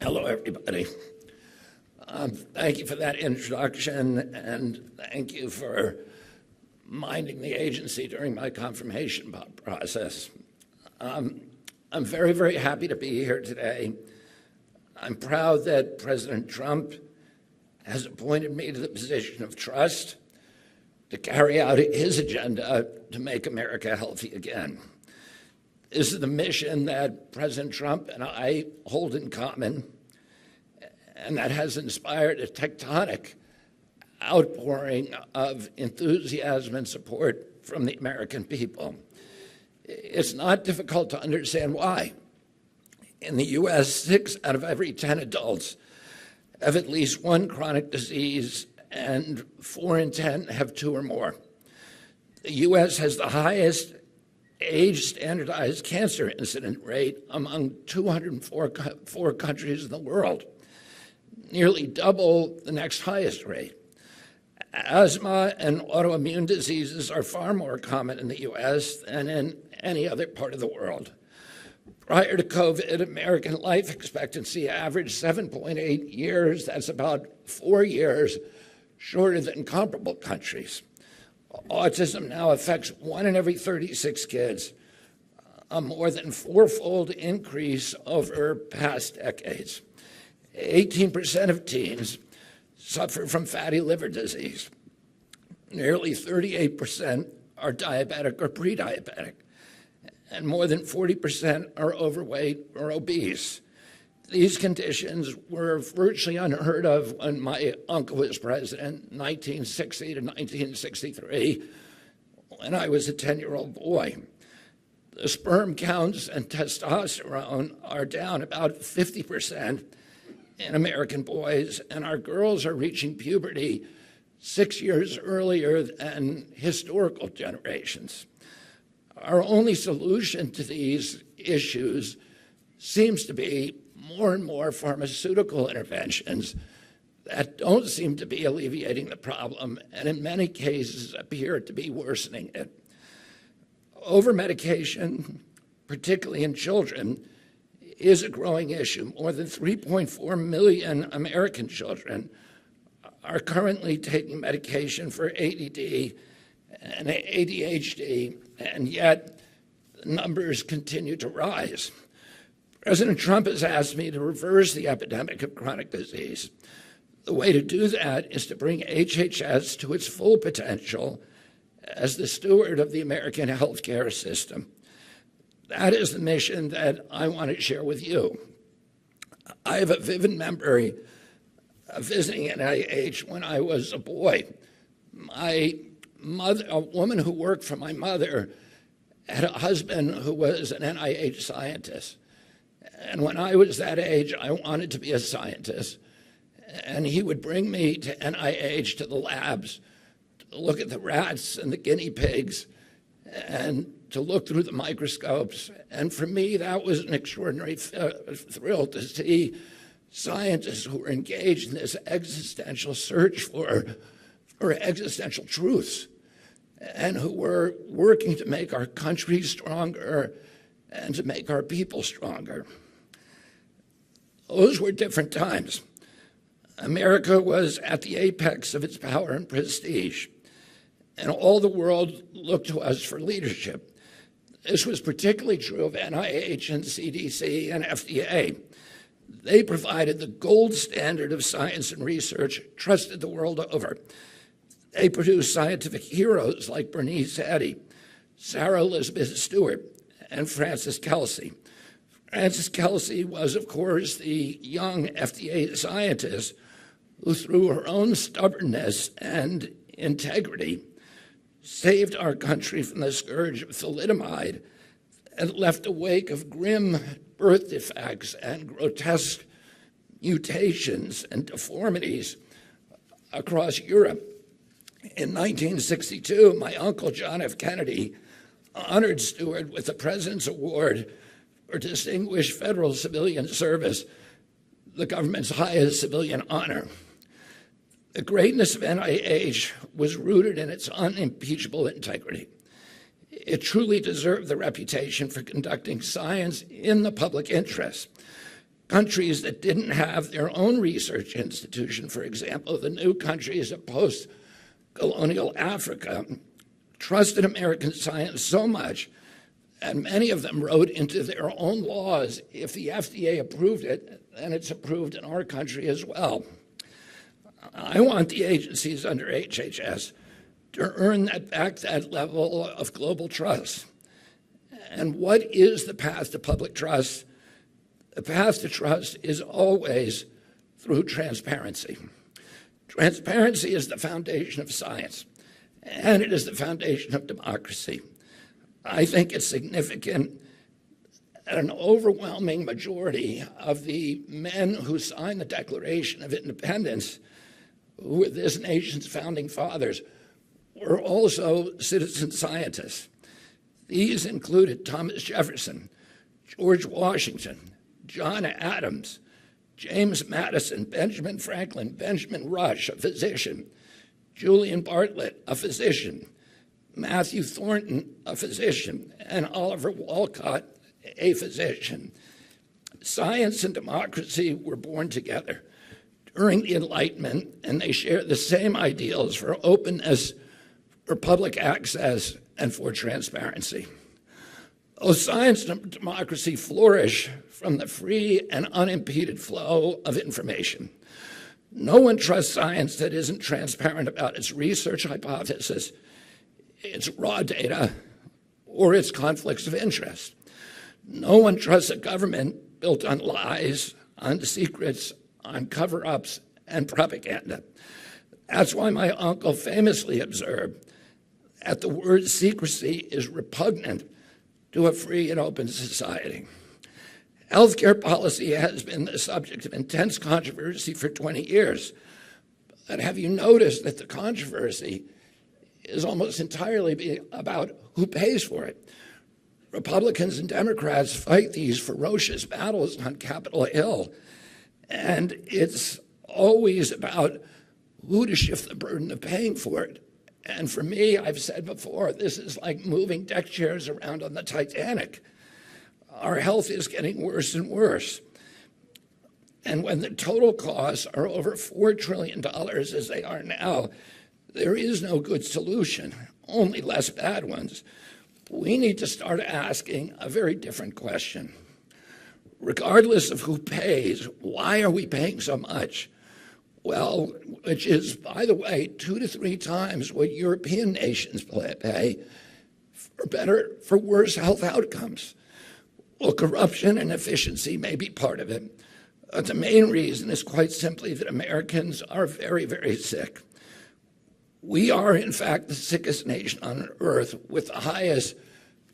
Hello, everybody. Thank you for that introduction, and thank you for minding the agency during my confirmation process. I'm very, very happy to be here today. I'm proud that President Trump has appointed me to the position of trust to carry out his agenda to make America healthy again. This is the mission that President Trump and I hold in common, and that has inspired a tectonic outpouring of enthusiasm and support from the American people. It's not difficult to understand why. In the U.S., 6 out of every 10 adults have at least one chronic disease, and 4 in 10 have 2 or more. The U.S. has the highest age-standardized cancer incident rate among 204 countries in the world, nearly double the next highest rate. Asthma and autoimmune diseases are far more common in the U.S. than in any other part of the world. Prior to COVID, American life expectancy averaged 7.8 years. That's about 4 years shorter than comparable countries. Autism now affects 1 in every 36 kids, a more than 4-fold increase over past decades. 18% of teens suffer from fatty liver disease. Nearly 38% are diabetic or pre-diabetic, and more than 40% are overweight or obese. These conditions were virtually unheard of when my uncle was president, 1960 to 1963, when I was a 10-year-old boy. The sperm counts and testosterone are down about 50% in American boys, and our girls are reaching puberty 6 years earlier than historical generations. Our only solution to these issues seems to be more and more pharmaceutical interventions that don't seem to be alleviating the problem, and in many cases appear to be worsening it. Over-medication, particularly in children, is a growing issue. More than 3.4 million American children are currently taking medication for ADD and ADHD, and yet the numbers continue to rise. President Trump has asked me to reverse the epidemic of chronic disease. The way to do that is to bring HHS to its full potential as the steward of the American healthcare system. That is the mission that I want to share with you. I have a vivid memory of visiting NIH when I was a boy. My mother, a woman who worked for my mother, had a husband who was an NIH scientist. And when I was that age, I wanted to be a scientist. And he would bring me to NIH, to the labs, to look at the rats and the guinea pigs, and to look through the microscopes. And for me, that was an extraordinary thrill to see scientists who were engaged in this existential search for existential truths, and who were working to make our country stronger and to make our people stronger. Those were different times. America was at the apex of its power and prestige, and all the world looked to us for leadership. This was particularly true of NIH and CDC and FDA. They provided the gold standard of science and research, trusted the world over. They produced scientific heroes like Bernice Eddy, Sarah Elizabeth Stewart, and Frances Kelsey. Frances Kelsey was, of course, the young FDA scientist who, through her own stubbornness and integrity, saved our country from the scourge of thalidomide and left a wake of grim birth defects and grotesque mutations and deformities across Europe. In 1962, my uncle John F. Kennedy honored Stewart with the President's Award for Distinguished Federal Civilian Service, the government's highest civilian honor. The greatness of NIH was rooted in its unimpeachable integrity. It truly deserved the reputation for conducting science in the public interest. Countries that didn't have their own research institution, for example, the new countries of post-colonial Africa, trusted American science so much, and many of them wrote into their own laws, if the FDA approved it, then it's approved in our country as well. I want the agencies under HHS to earn that level of global trust. And what is the path to public trust? The path to trust is always through transparency. Transparency is the foundation of science, and it is the foundation of democracy. I think it's significant that an overwhelming majority of the men who signed the Declaration of Independence, who were this nation's founding fathers, were also citizen scientists. These included Thomas Jefferson, George Washington, John Adams, James Madison, Benjamin Franklin, Benjamin Rush, a physician, Julian Bartlett, a physician, Matthew Thornton, a physician, and Oliver Wolcott, a physician. Science and democracy were born together during the Enlightenment, and they share the same ideals for openness, for public access, and for transparency. Science and democracy flourish from the free and unimpeded flow of information. No one trusts science that isn't transparent about its research hypothesis, its raw data, or its conflicts of interest. No one trusts a government built on lies, on secrets, on cover-ups, and propaganda. That's why my uncle famously observed that the word secrecy is repugnant to a free and open society. Healthcare policy has been the subject of intense controversy for 20 years. But have you noticed that the controversy is almost entirely about who pays for it? Republicans and Democrats fight these ferocious battles on Capitol Hill, and it's always about who to shift the burden of paying for it. And for me, I've said before, this is like moving deck chairs around on the Titanic. Our health is getting worse and worse. And when the total costs are over $4 trillion, as they are now, there is no good solution, only less bad ones. We need to start asking a very different question. Regardless of who pays, why are we paying so much? Well, which is, by the way, 2 to 3 times what European nations pay for better, for worse health outcomes. Well, corruption and efficiency may be part of it. But the main reason is quite simply that Americans are very, very sick. We are, in fact, the sickest nation on earth with the highest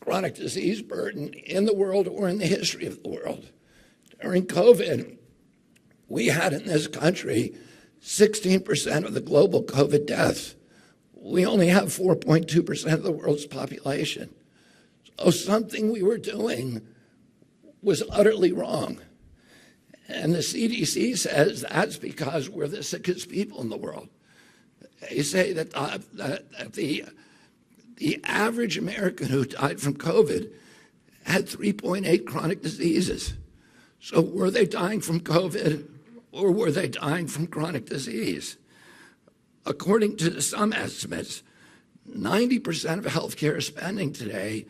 chronic disease burden in the world or in the history of the world. During COVID, we had in this country 16% of the global COVID deaths. We only have 4.2% of the world's population. So something we were doing was utterly wrong. And the CDC says that's because we're the sickest people in the world. They say that the average American who died from COVID had 3.8 chronic diseases. So were they dying from COVID or were they dying from chronic disease? According to some estimates, 90% of healthcare spending today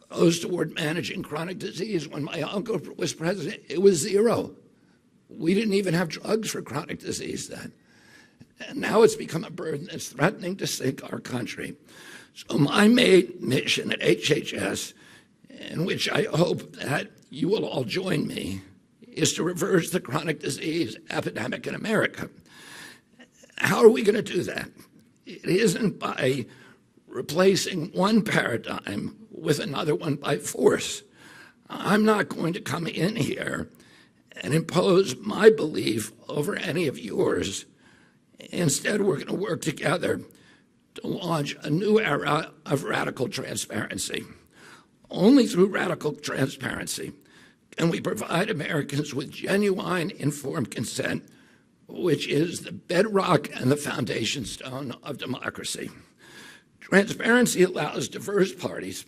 goes toward managing chronic disease. When my uncle was president, it was 0. We didn't even have drugs for chronic disease then. And now it's become a burden that's threatening to sink our country. So my main mission at HHS, in which I hope that you will all join me, is to reverse the chronic disease epidemic in America. How are we going to do that? It isn't by replacing one paradigm with another one by force. I'm not going to come in here and impose my belief over any of yours. Instead, we're going to work together to launch a new era of radical transparency. Only through radical transparency can we provide Americans with genuine informed consent, which is the bedrock and the foundation stone of democracy. Transparency allows diverse parties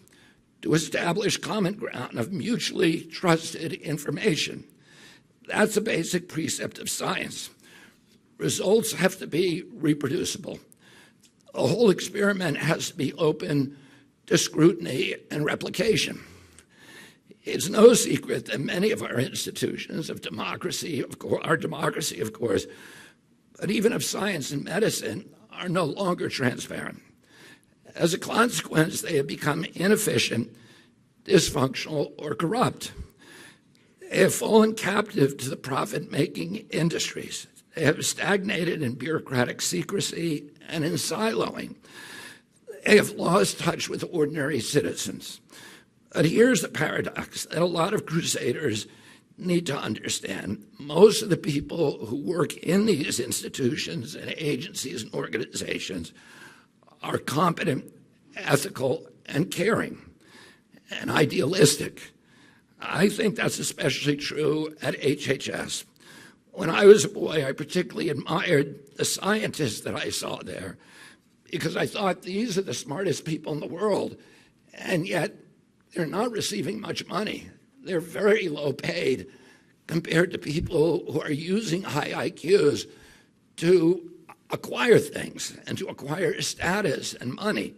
to establish common ground of mutually trusted information. That's a basic precept of science. Results have to be reproducible. The whole experiment has to be open to scrutiny and replication. It's no secret that many of our institutions of democracy, our democracy, of course, but even of science and medicine, are no longer transparent. As a consequence, they have become inefficient, dysfunctional, or corrupt. They have fallen captive to the profit-making industries. They have stagnated in bureaucratic secrecy and in siloing. They have lost touch with ordinary citizens. But here's the paradox that a lot of crusaders need to understand. Most of the people who work in these institutions and agencies and organizations are competent, ethical, and caring, and idealistic. I think that's especially true at HHS. When I was a boy, I particularly admired the scientists that I saw there because I thought these are the smartest people in the world, and yet they're not receiving much money. They're very low paid compared to people who are using high IQs to acquire things and to acquire status and money.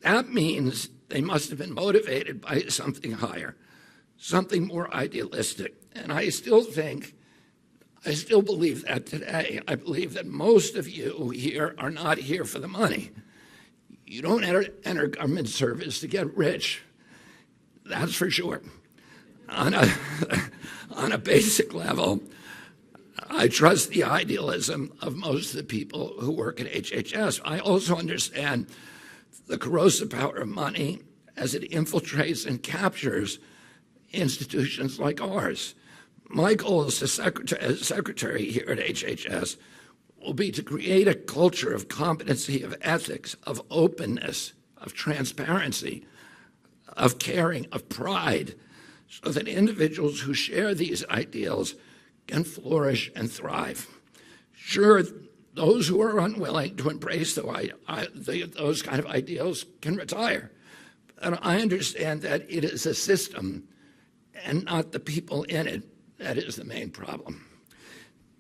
That means they must have been motivated by something higher, something more idealistic. And I still believe that today. I believe that most of you here are not here for the money. You don't enter government service to get rich. That's for sure. On a basic level, I trust the idealism of most of the people who work at HHS. I also understand the corrosive power of money as it infiltrates and captures institutions like ours. My goal as secretary here at HHS will be to create a culture of competency, of ethics, of openness, of transparency, of caring, of pride, so that individuals who share these ideals can flourish and thrive. Sure, those who are unwilling to embrace those kind of ideals can retire. And I understand that it is a system and not the people in it that is the main problem.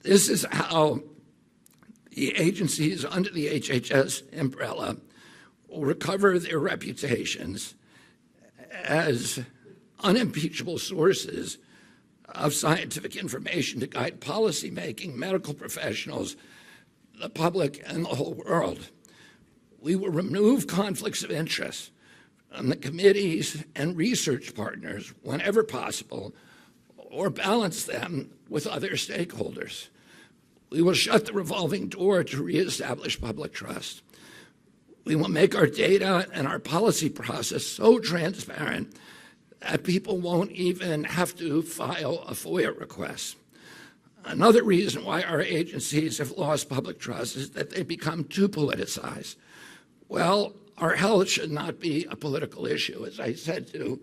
This is how the agencies under the HHS umbrella will recover their reputations as unimpeachable sources of scientific information to guide policymaking, medical professionals, the public, and the whole world. We will remove conflicts of interest from the committees and research partners whenever possible, or balance them with other stakeholders. We will shut the revolving door to reestablish public trust. We will make our data and our policy process so transparent that people won't even have to file a FOIA request. Another reason why our agencies have lost public trust is that they become too politicized. Well, our health should not be a political issue. As I said to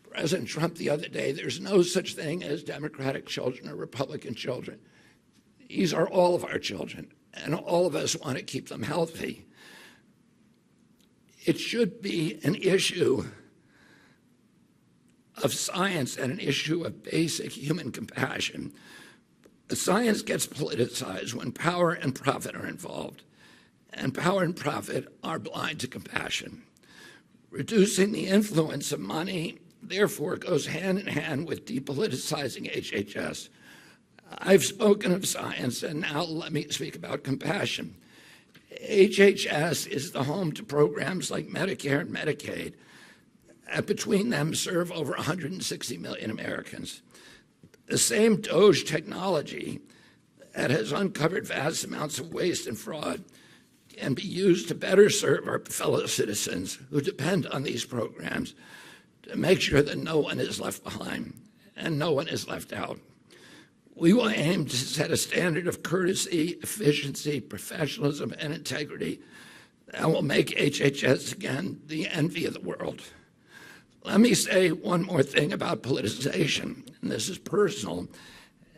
President Trump the other day, there's no such thing as Democratic children or Republican children. These are all of our children, and all of us want to keep them healthy. It should be an issue of science and an issue of basic human compassion. Science gets politicized when power and profit are involved, and power and profit are blind to compassion. Reducing the influence of money, therefore, goes hand in hand with depoliticizing HHS. I've spoken of science, and now let me speak about compassion. HHS is the home to programs like Medicare and Medicaid. Between them serve over 160 million Americans. The same Doge technology that has uncovered vast amounts of waste and fraud can be used to better serve our fellow citizens who depend on these programs to make sure that no one is left behind and no one is left out. We will aim to set a standard of courtesy, efficiency, professionalism, and integrity that will make HHS again the envy of the world. Let me say one more thing about politicization, and this is personal.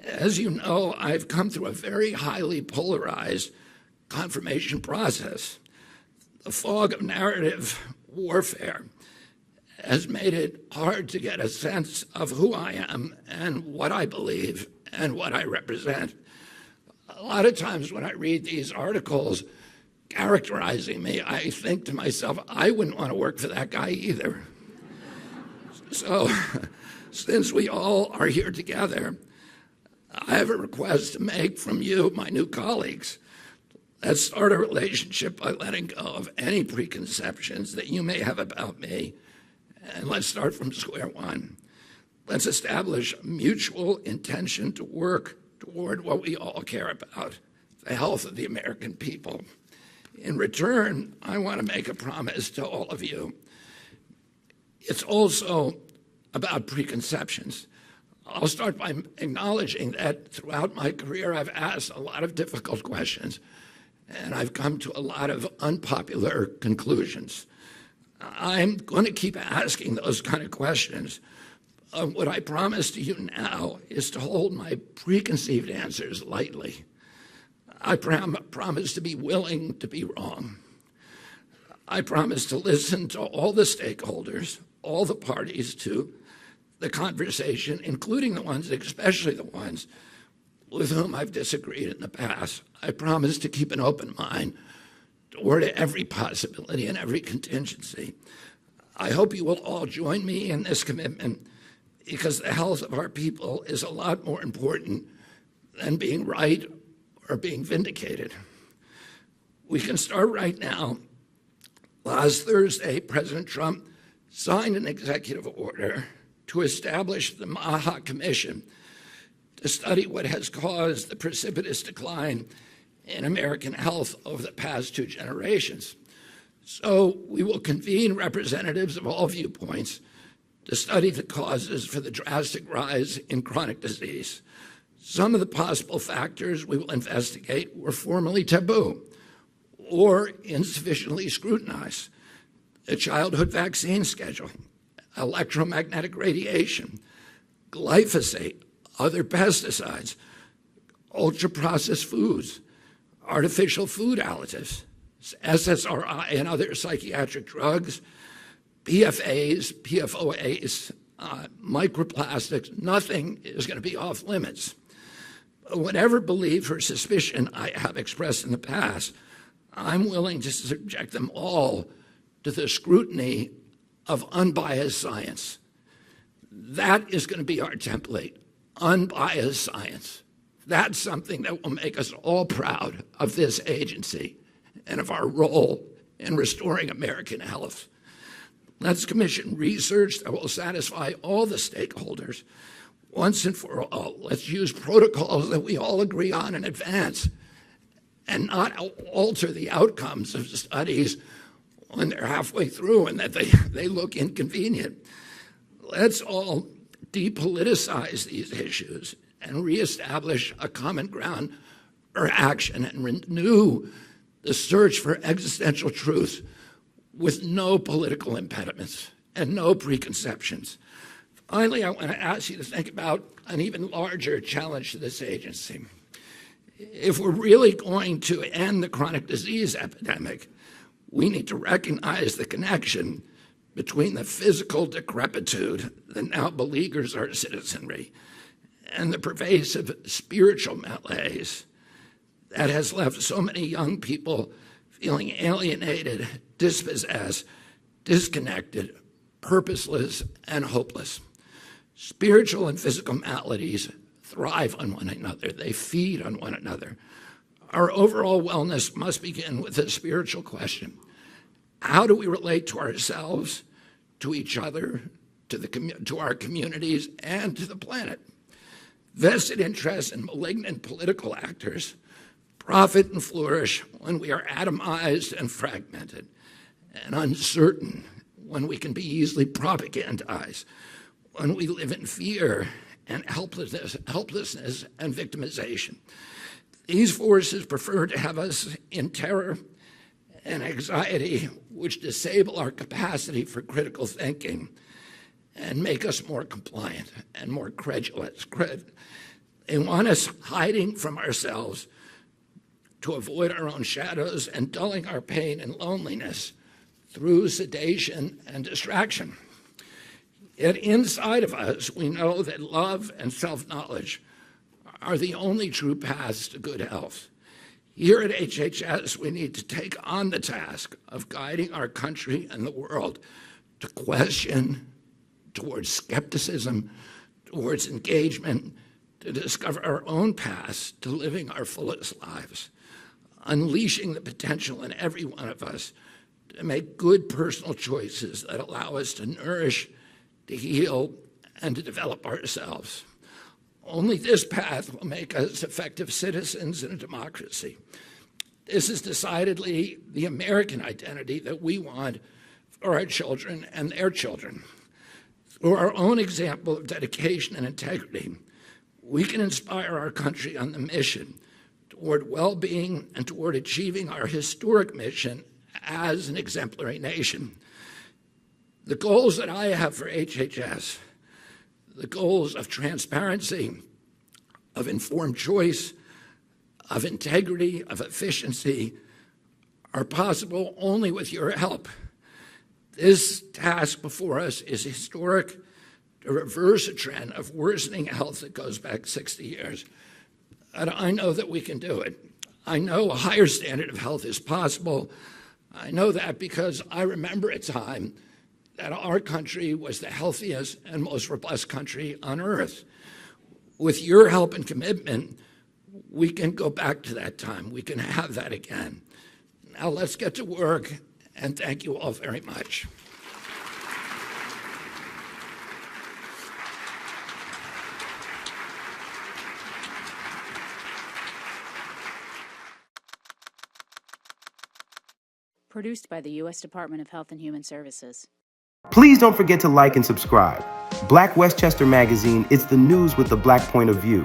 As you know, I've come through a very highly polarized confirmation process. The fog of narrative warfare has made it hard to get a sense of who I am and what I believe and what I represent. A lot of times when I read these articles characterizing me, I think to myself, I wouldn't want to work for that guy either. So, since we all are here together, I have a request to make from you, my new colleagues. Let's start a relationship by letting go of any preconceptions that you may have about me, and let's start from square one. Let's establish a mutual intention to work toward what we all care about, the health of the American people. In return, I want to make a promise to all of you. It's also about preconceptions. I'll start by acknowledging that throughout my career, I've asked a lot of difficult questions, and I've come to a lot of unpopular conclusions. I'm going to keep asking those kind of questions. What I promise to you now is to hold my preconceived answers lightly. I promise to be willing to be wrong. I promise to listen to all the stakeholders, all the parties to the conversation, including the ones, especially the ones with whom I've disagreed in the past. I promise to keep an open mind toward every possibility and every contingency. I hope you will all join me in this commitment, because the health of our people is a lot more important than being right or being vindicated. We can start right now. Last Thursday, President Trump signed an executive order to establish the MAHA Commission to study what has caused the precipitous decline in American health over the past 2 generations. So we will convene representatives of all viewpoints to study the causes for the drastic rise in chronic disease. Some of the possible factors we will investigate were formerly taboo or insufficiently scrutinized. The childhood vaccine schedule, electromagnetic radiation, glyphosate, other pesticides, ultra-processed foods, artificial food additives, SSRI and other psychiatric drugs, PFAs, PFOAs, microplastics. Nothing is going to be off limits. Whatever belief or suspicion I have expressed in the past, I'm willing to subject them all to the scrutiny of unbiased science. That is going to be our template, unbiased science. That's something that will make us all proud of this agency and of our role in restoring American health. Let's commission research that will satisfy all the stakeholders once and for all. Let's use protocols that we all agree on in advance and not alter the outcomes of studies when they're halfway through and that they look inconvenient. Let's all depoliticize these issues and reestablish a common ground for action and renew the search for existential truth with no political impediments and no preconceptions. Finally, I want to ask you to think about an even larger challenge to this agency. If we're really going to end the chronic disease epidemic, we need to recognize the connection between the physical decrepitude that now beleaguers our citizenry and the pervasive spiritual malaise that has left so many young people feeling alienated, dispossessed, disconnected, purposeless, and hopeless. Spiritual and physical maladies thrive on one another. They feed on one another. Our overall wellness must begin with a spiritual question. How do we relate to ourselves, to each other, to our communities, and to the planet? Vested interests in malignant political actors profit and flourish when we are atomized and fragmented, and uncertain when we can be easily propagandized, when we live in fear and helplessness and victimization. These forces prefer to have us in terror and anxiety, which disable our capacity for critical thinking and make us more compliant and more credulous. They want us hiding from ourselves to avoid our own shadows and dulling our pain and loneliness through sedation and distraction. Yet inside of us, we know that love and self-knowledge are the only true paths to good health. Here at HHS, we need to take on the task of guiding our country and the world to question, towards skepticism, towards engagement, to discover our own paths to living our fullest lives, unleashing the potential in every one of us to make good personal choices that allow us to nourish, to heal, and to develop ourselves. Only this path will make us effective citizens in a democracy. This is decidedly the American identity that we want for our children and their children. Through our own example of dedication and integrity, we can inspire our country on the mission toward well-being and toward achieving our historic mission as an exemplary nation. The goals that I have for HHS, the goals of transparency, of informed choice, of integrity, of efficiency, are possible only with your help. This task before us is historic, to reverse a trend of worsening health that goes back 60 years. And I know that we can do it. I know a higher standard of health is possible. I know that because I remember a time that our country was the healthiest and most robust country on earth. With your help and commitment, we can go back to that time. We can have that again. Now let's get to work, and thank you all very much. Produced by the U.S. Department of Health and Human Services. Please don't forget to like and subscribe. Black Westchester Magazine is the news with the Black point of view.